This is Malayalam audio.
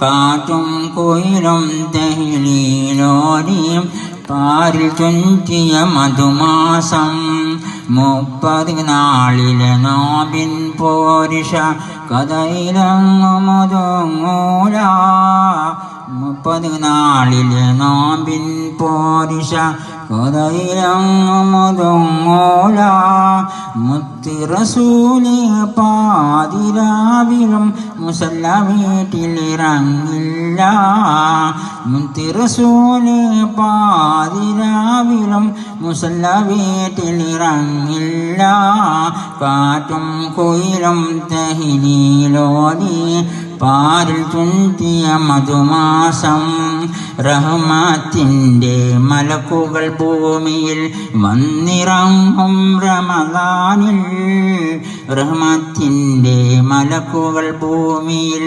കാറ്റും കുയിലും തഹ്ലീലോലിയും പാരിൽ ചുറ്റിയ മധുമാസം 30 നാളിലെ നോമ്പിൻ പോരിഷ കഥയിലങ്ങുമൊതുങ്ങൂല 30 നാളിലെ നോമ്പിൻ പോരിഷ കഥയിലങ്ങുമൊതുങ്ങൂല മുത്ത് റസൂല് പാതിരാവിലും മുസല്ല വീട്ടിലിറങ്ങില്ല മുത്ത് റസൂല് പാതിരാവിലും മുസല്ല വീട്ടിലിറങ്ങില്ല കാറ്റും കുയിലും തഹ്ലീലോലി പാരിൽ ചുറ്റിയ മധുമാസം റഹ്മത്തിൻ്റെ മലക്കുകൾ ഭൂമിയിൽ വന്നിറങ്ങും റമദാനിൽ റഹ്മത്തിൻ്റെ മലക്കുകൾ ഭൂമിയിൽ